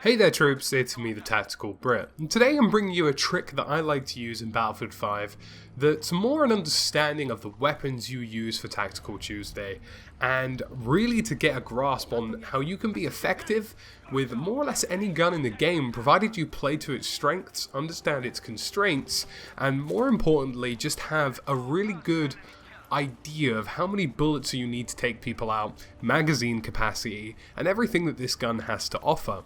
Hey there troops, it's me, TheTacticalBrit, and today I'm bringing you a trick that I like to use in Battlefield 5 that's more an understanding of the weapons you use for Tactical Tuesday, and really to get a grasp on how you can be effective with more or less any gun in the game, provided you play to its strengths, understand its constraints, and more importantly, just have a really good idea of how many bullets you need to take people out, magazine capacity, and everything that this gun has to offer.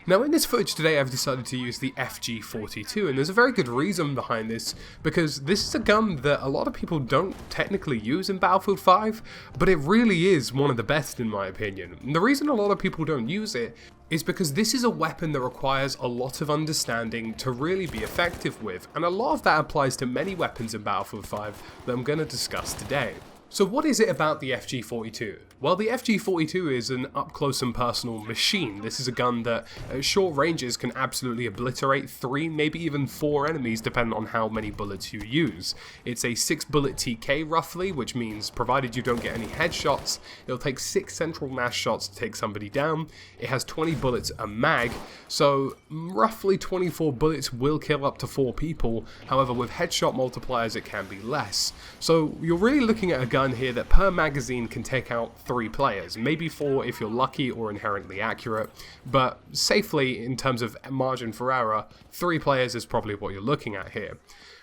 Now in this footage today I've decided to use the FG42, and there's a very good reason behind this, because this is a gun that a lot of people don't technically use in Battlefield 5, but it really is one of the best in my opinion. And the reason a lot of people don't use it is because this is a weapon that requires a lot of understanding to really be effective with, and a lot of that applies to many weapons in Battlefield 5 that I'm going to discuss today. So what is it about the FG42? Well, the FG42 is an up-close and personal machine. This is a gun that at short ranges can absolutely obliterate 3, maybe even 4 enemies depending on how many bullets you use. It's a 6-bullet TK roughly, which means provided you don't get any headshots, it'll take 6 central mass shots to take somebody down. It has 20 bullets a mag, so roughly 24 bullets will kill up to 4 people. However, with headshot multipliers it can be less. So you're really looking at a gun here that per magazine can take out 3 players, maybe 4 if you're lucky or inherently accurate, but safely in terms of margin for error, 3 players is probably what you're looking at here.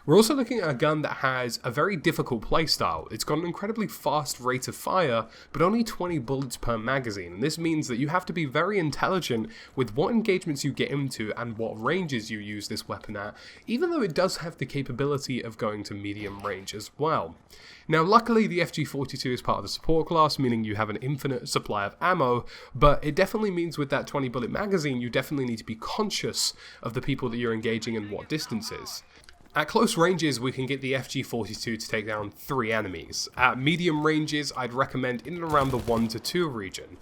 We're also looking at a gun that has a very difficult playstyle. It's got an incredibly fast rate of fire, but only 20 bullets per magazine, and this means that you have to be very intelligent with what engagements you get into and what ranges you use this weapon at, even though it does have the capability of going to medium range as well. Now luckily the FG42 is part of the support class, meaning you have an infinite supply of ammo, but it definitely means with that 20 bullet magazine you definitely need to be conscious of the people that you're engaging and what distances. At close ranges, we can get the FG42 to take down 3 enemies. At medium ranges, I'd recommend in and around the 1 to 2 region.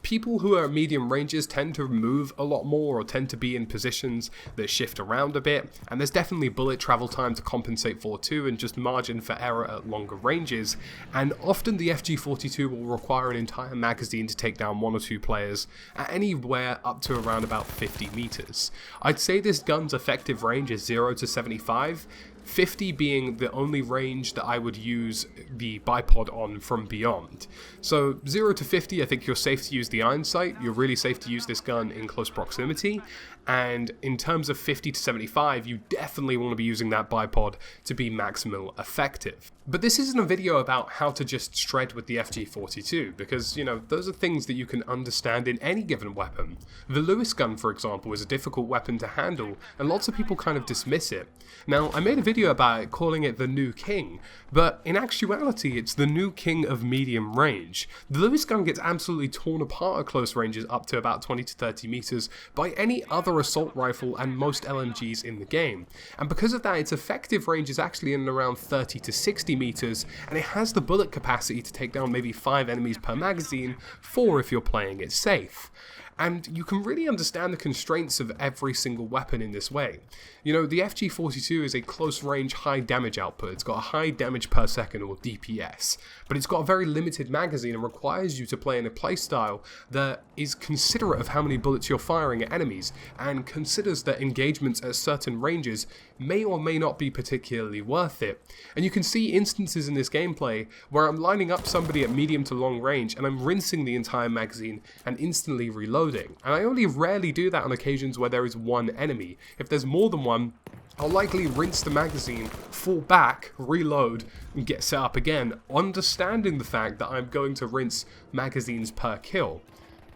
People who are at medium ranges tend to move a lot more or tend to be in positions that shift around a bit, and there's definitely bullet travel time to compensate for too, and just margin for error at longer ranges, and often the FG42 will require an entire magazine to take down 1 or 2 players at anywhere up to around about 50 meters. I'd say this gun's effective range is 0 to 75, 50 being the only range that I would use the bipod on from beyond. So 0 to 50, I think you're safe to use the iron sight, you're really safe to use this gun in close proximity, and in terms of 50 to 75, you definitely want to be using that bipod to be maximal effective. But this isn't a video about how to just shred with the FG42, because, you know, those are things that you can understand in any given weapon. The Lewis gun, for example, is a difficult weapon to handle, and lots of people kind of dismiss it. Now, I made a video about it calling it the new king, but in actuality it's the new king of medium range. The Lewis gun gets absolutely torn apart at close ranges up to about 20 to 30 meters by any other assault rifle and most LMGs in the game, and because of that its effective range is actually in around 30 to 60 meters, and it has the bullet capacity to take down maybe 5 enemies per magazine, 4 if you're playing it safe. And you can really understand the constraints of every single weapon in this way. You know, the FG42 is a close range high damage output. It's got a high damage per second, or DPS, but it's got a very limited magazine and requires you to play in a playstyle that is considerate of how many bullets you're firing at enemies, and considers that engagements at certain ranges may or may not be particularly worth it. And you can see instances in this gameplay where I'm lining up somebody at medium to long range and I'm rinsing the entire magazine and instantly reloading. And I only rarely do that on occasions where there is 1 enemy. If there's more than 1, I'll likely rinse the magazine, fall back, reload, and get set up again, understanding the fact that I'm going to rinse magazines per kill.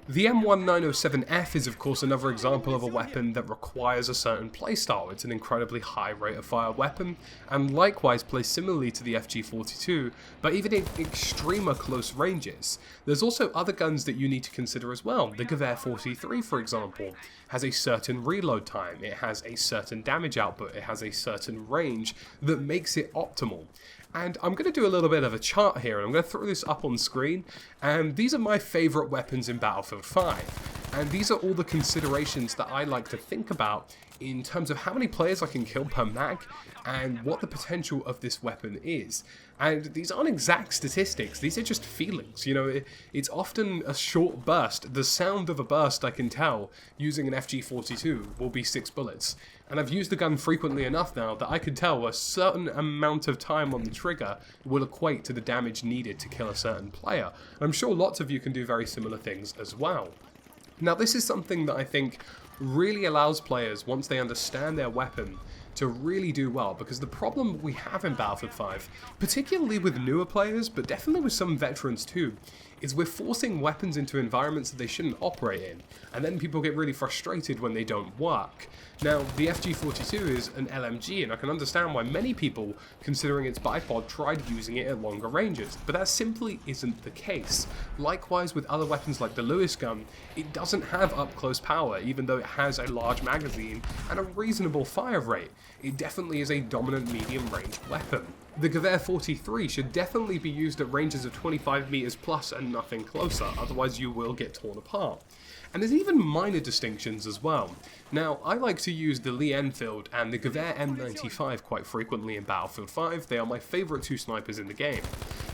The M1907F is of course another example of a weapon that requires a certain playstyle. It's an incredibly high rate of fire weapon, and likewise plays similarly to the FG42, but even in extremer close ranges. There's also other guns that you need to consider as well. The Gewehr 43, for example, has a certain reload time, it has a certain damage output, it has a certain range that makes it optimal. And I'm going to do a little bit of a chart here, and I'm going to throw this up on screen, and these are my favourite weapons in Battlefield 5. And these are all the considerations that I like to think about in terms of how many players I can kill per mag and what the potential of this weapon is. And these aren't exact statistics, these are just feelings. You know, it's often a short burst. The sound of a burst, I can tell, using an FG42 will be 6 bullets. And I've used the gun frequently enough now that I can tell a certain amount of time on the trigger will equate to the damage needed to kill a certain player. And I'm sure lots of you can do very similar things as well. Now, this is something that I think really allows players, once they understand their weapon, to really do well, because the problem we have in Battlefield 5, particularly with newer players, but definitely with some veterans too, is we're forcing weapons into environments that they shouldn't operate in, and then people get really frustrated when they don't work. Now, the FG42 is an LMG, and I can understand why many people, considering its bipod, tried using it at longer ranges, but that simply isn't the case. Likewise with other weapons like the Lewis gun, it doesn't have up-close power, even though it has a large magazine and a reasonable fire rate. It definitely is a dominant medium-range weapon. The Gewehr 43 should definitely be used at ranges of 25 meters plus and nothing closer, otherwise you will get torn apart. And there's even minor distinctions as well. Now, I like to use the Lee Enfield and the Gewehr M95 quite frequently in Battlefield 5. They are my favourite two snipers in the game.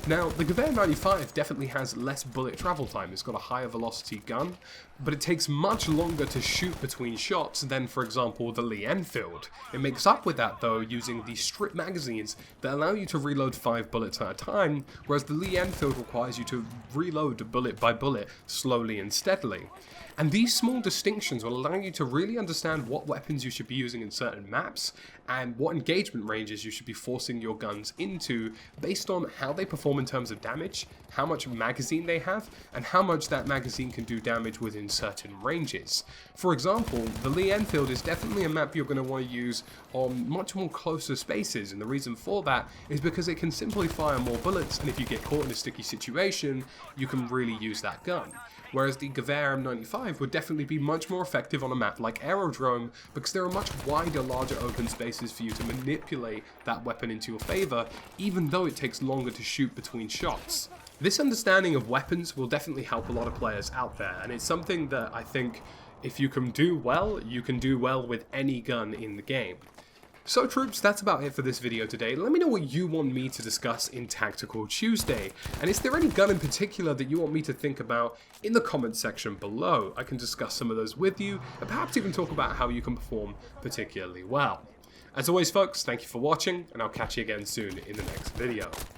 Now, the Gewehr 95 definitely has less bullet travel time. It's got a higher velocity gun, but it takes much longer to shoot between shots than, for example, the Lee Enfield. It makes up with that, though, using the strip magazines that allow you to reload 5 bullets at a time, whereas the Lee Enfield requires you to reload bullet by bullet, slowly and steadily. And these small distinctions will allow you to really understand what weapons you should be using in certain maps and what engagement ranges you should be forcing your guns into based on how they perform in terms of damage, how much magazine they have, and how much that magazine can do damage within certain ranges. For example, the Lee Enfield is definitely a map you're going to want to use on much more closer spaces, and the reason for that is because it can simply fire more bullets, and if you get caught in a sticky situation, you can really use that gun. Whereas the Gewehr M95 would definitely be much more effective on a map like Aerodrome because there are much wider, larger open spaces for you to manipulate that weapon into your favour, even though it takes longer to shoot between shots. This understanding of weapons will definitely help a lot of players out there, and it's something that I think if you can do well with any gun in the game. So troops, that's about it for this video today. Let me know what you want me to discuss in Tactical Tuesday, and is there any gun in particular that you want me to think about in the comments section below? I can discuss some of those with you, and perhaps even talk about how you can perform particularly well. As always folks, thank you for watching, and I'll catch you again soon in the next video.